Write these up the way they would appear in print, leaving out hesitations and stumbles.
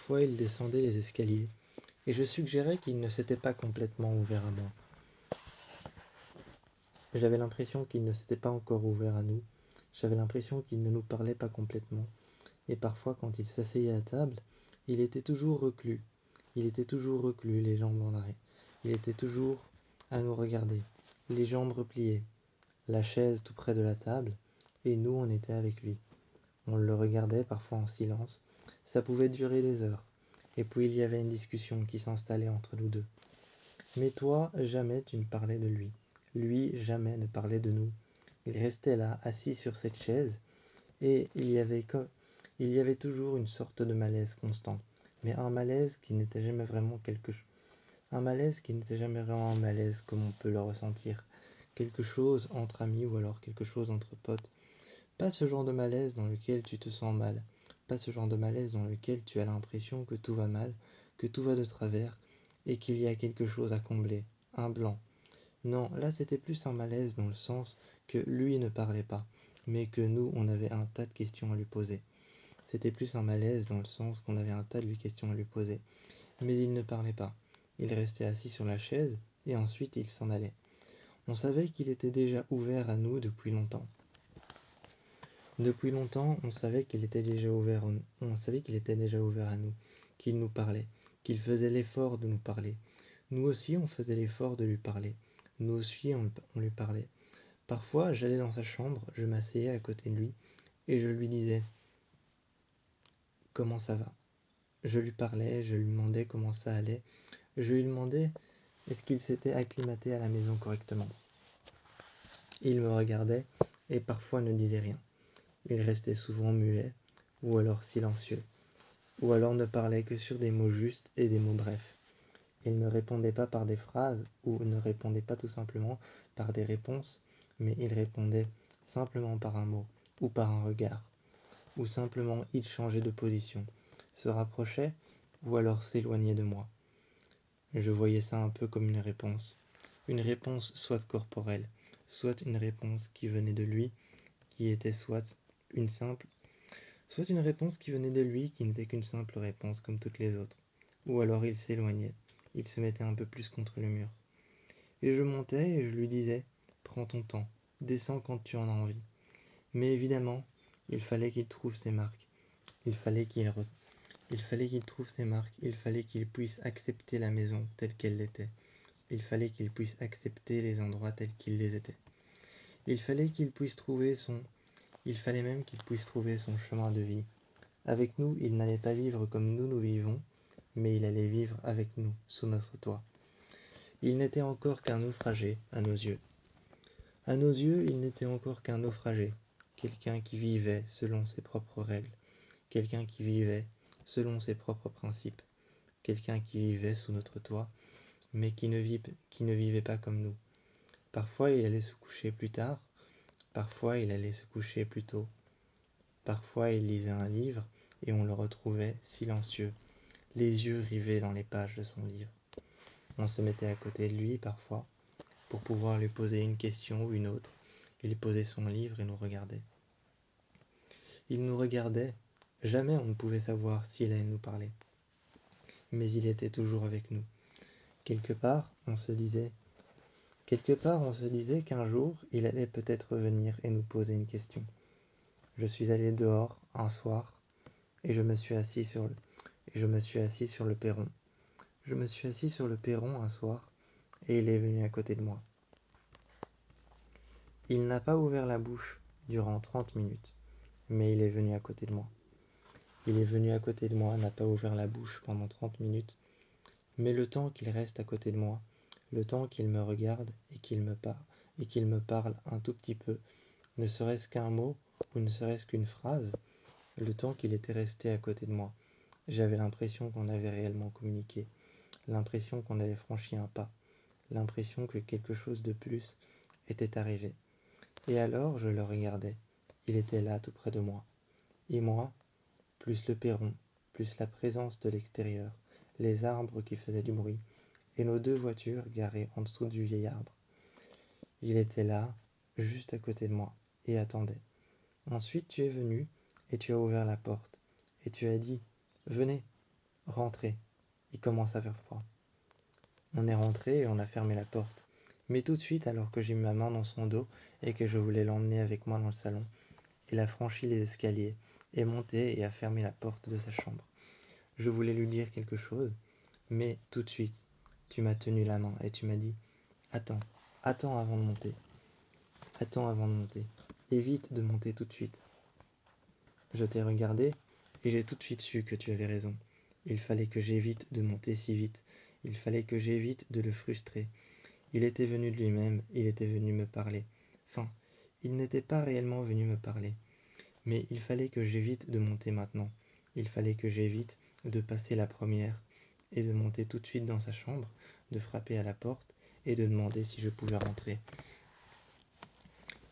Parfois il descendait les escaliers, et je suggérais qu'il ne s'était pas complètement ouvert à moi. J'avais l'impression qu'il ne s'était pas encore ouvert à nous, j'avais l'impression qu'il ne nous parlait pas complètement, et parfois quand il s'asseyait à table, il était toujours reclus, les jambes en arrêt, il était toujours à nous regarder, les jambes repliées, la chaise tout près de la table, et nous on était avec lui. On le regardait parfois en silence, ça pouvait durer des heures, et puis il y avait une discussion qui s'installait entre nous deux. Mais toi, jamais tu ne parlais de lui. Lui, jamais ne parlait de nous. Il restait là, assis sur cette chaise, et il y avait toujours une sorte de malaise constant, mais un malaise qui n'était jamais vraiment quelque chose. Un malaise qui n'était jamais vraiment un malaise comme on peut le ressentir. Quelque chose entre amis ou alors quelque chose entre potes. Pas ce genre de malaise dans lequel tu te sens mal. Pas ce genre de malaise dans lequel tu as l'impression que tout va mal, que tout va de travers, et qu'il y a quelque chose à combler. Un blanc. Non, là c'était plus un malaise dans le sens que lui ne parlait pas, mais que nous on avait un tas de questions à lui poser. C'était plus un malaise dans le sens qu'on avait un tas de questions à lui poser. Mais il ne parlait pas. Il restait assis sur la chaise, et ensuite il s'en allait. On savait qu'il était déjà ouvert à nous depuis longtemps. Depuis longtemps, on savait qu'il était déjà ouvert à nous, qu'il nous parlait, qu'il faisait l'effort de nous parler. Nous aussi, on faisait l'effort de lui parler. Nous aussi, on lui parlait. Parfois, j'allais dans sa chambre, je m'asseyais à côté de lui, et je lui disais « Comment ça va ?» Je lui parlais, je lui demandais comment ça allait, je lui demandais est-ce qu'il s'était acclimaté à la maison correctement. Il me regardait, et parfois ne disait rien. Il restait souvent muet, ou alors silencieux, ou alors ne parlait que sur des mots justes et des mots brefs. Il ne répondait pas par des phrases, ou ne répondait pas tout simplement par des réponses, mais il répondait simplement par un mot, ou par un regard, ou simplement il changeait de position, se rapprochait, ou alors s'éloignait de moi. Je voyais ça un peu comme une réponse soit corporelle, soit une réponse qui venait de lui, qui était soit une réponse qui venait de lui qui n'était qu'une simple réponse comme toutes les autres. Ou alors il s'éloignait, il se mettait un peu plus contre le mur. Et je montais et je lui disais, prends ton temps, descends quand tu en as envie. Mais évidemment, il fallait qu'il trouve ses marques. Il fallait qu'il trouve ses marques, il fallait qu'il puisse accepter la maison telle qu'elle l'était. Il fallait qu'il puisse accepter les endroits tels qu'ils les étaient. Il fallait qu'il puisse trouver son... Il fallait même qu'il puisse trouver son chemin de vie. Avec nous, il n'allait pas vivre comme nous vivons, mais il allait vivre avec nous, sous notre toit. Il n'était encore qu'un naufragé, à nos yeux. À nos yeux, il n'était encore qu'un naufragé, quelqu'un qui vivait selon ses propres règles, quelqu'un qui vivait selon ses propres principes, quelqu'un qui vivait sous notre toit, mais qui ne vivait pas comme nous. Parfois, il allait se coucher plus tard, parfois, il allait se coucher plus tôt. Parfois, il lisait un livre et on le retrouvait silencieux, les yeux rivés dans les pages de son livre. On se mettait à côté de lui parfois pour pouvoir lui poser une question ou une autre. Il posait son livre et nous regardait. Il nous regardait, jamais on ne pouvait savoir s'il allait nous parler. Mais il était toujours avec nous. Quelque part, on se disait qu'un jour, il allait peut-être venir et nous poser une question. Je suis allé dehors un soir et je me suis assis sur le perron. Je me suis assis sur le perron un soir et il est venu à côté de moi. Il n'a pas ouvert la bouche durant 30 minutes, mais il est venu à côté de moi. Il est venu à côté de moi, n'a pas ouvert la bouche pendant 30 minutes, mais le temps qu'il reste à côté de moi, le temps qu'il me regarde et qu'il me parle un tout petit peu, ne serait-ce qu'un mot ou ne serait-ce qu'une phrase, le temps qu'il était resté à côté de moi, j'avais l'impression qu'on avait réellement communiqué, l'impression qu'on avait franchi un pas, l'impression que quelque chose de plus était arrivé. Et alors je le regardais, il était là tout près de moi. Et moi, plus le perron, plus la présence de l'extérieur, les arbres qui faisaient du bruit, et nos 2 voitures garées en dessous du vieil arbre. Il était là, juste à côté de moi, et attendait. Ensuite tu es venu, et tu as ouvert la porte, et tu as dit « Venez ». Rentrez, il commence à faire froid. On est rentré et on a fermé la porte. Mais tout de suite, alors que j'ai mis ma main dans son dos et que je voulais l'emmener avec moi dans le salon, il a franchi les escaliers, est monté et a fermé la porte de sa chambre. Je voulais lui dire quelque chose, mais tout de suite, tu m'as tenu la main et tu m'as dit « Attends, attends avant de monter. Attends avant de monter. Évite de monter tout de suite. » Je t'ai regardé et j'ai tout de suite su que tu avais raison. Il fallait que j'évite de monter si vite. Il fallait que j'évite de le frustrer. Il était venu de lui-même, il était venu me parler. Enfin, il n'était pas réellement venu me parler. Mais il fallait que j'évite de monter maintenant. Il fallait que j'évite de passer la première et de monter tout de suite dans sa chambre, de frapper à la porte et de demander si je pouvais rentrer.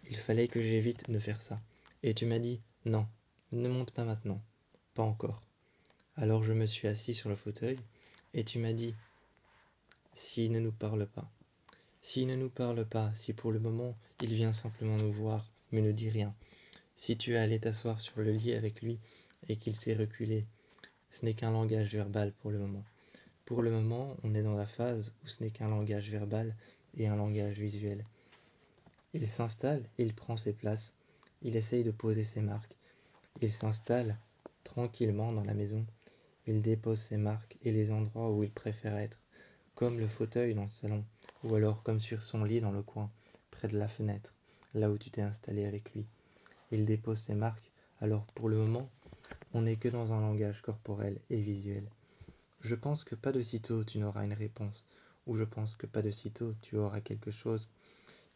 Il fallait que j'évite de faire ça. Et tu m'as dit, non, ne monte pas maintenant, pas encore. Alors je me suis assis sur le fauteuil et tu m'as dit, s'il ne nous parle pas, s'il ne nous parle pas, si pour le moment il vient simplement nous voir, mais ne dit rien, si tu es allé t'asseoir sur le lit avec lui et qu'il s'est reculé, ce n'est qu'un langage verbal pour le moment. Pour le moment, on est dans la phase où ce n'est qu'un langage verbal et un langage visuel. Il s'installe, il prend ses places, il essaye de poser ses marques. Il s'installe tranquillement dans la maison, il dépose ses marques et les endroits où il préfère être, comme le fauteuil dans le salon, ou alors comme sur son lit dans le coin, près de la fenêtre, là où tu t'es installé avec lui. Il dépose ses marques, alors pour le moment, on n'est que dans un langage corporel et visuel. Je pense que pas de sitôt tu n'auras une réponse, ou je pense que pas de sitôt tu auras quelque chose,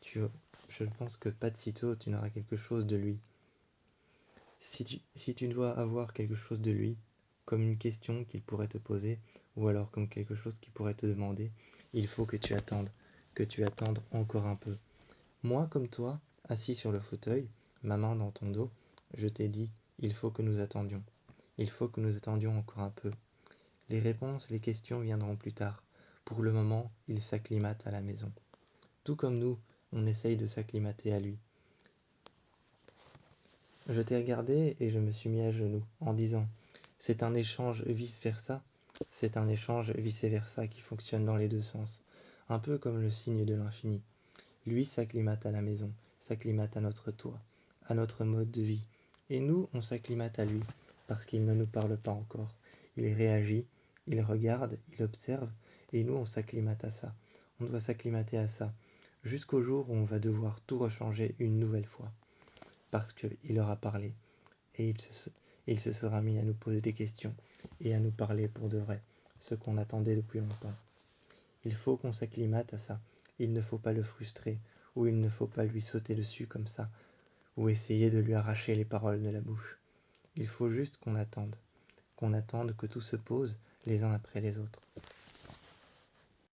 je pense que pas de sitôt tu n'auras quelque chose de lui. Si tu dois avoir quelque chose de lui, comme une question qu'il pourrait te poser, ou alors comme quelque chose qu'il pourrait te demander, il faut que tu attendes encore un peu. Moi, comme toi, assis sur le fauteuil, ma main dans ton dos, je t'ai dit, il faut que nous attendions. Il faut que nous attendions encore un peu. Les réponses, les questions viendront plus tard. Pour le moment, il s'acclimate à la maison. Tout comme nous, on essaye de s'acclimater à lui. Je t'ai regardé et je me suis mis à genoux en disant « C'est un échange vice-versa, c'est un échange vice-versa qui fonctionne dans les deux sens, un peu comme le signe de l'infini. Lui s'acclimate à la maison, s'acclimate à notre toit, à notre mode de vie, et nous on s'acclimate à lui, parce qu'il ne nous parle pas encore. Il réagit, il regarde, il observe, et nous on s'acclimate à ça. On doit s'acclimater à ça, jusqu'au jour où on va devoir tout rechanger une nouvelle fois. Parce qu'il aura parlé, et il se sera mis à nous poser des questions, et à nous parler pour de vrai, ce qu'on attendait depuis longtemps. Il faut qu'on s'acclimate à ça, il ne faut pas le frustrer, ou il ne faut pas lui sauter dessus comme ça, ou essayer de lui arracher les paroles de la bouche. Il faut juste qu'on attende que tout se pose les uns après les autres.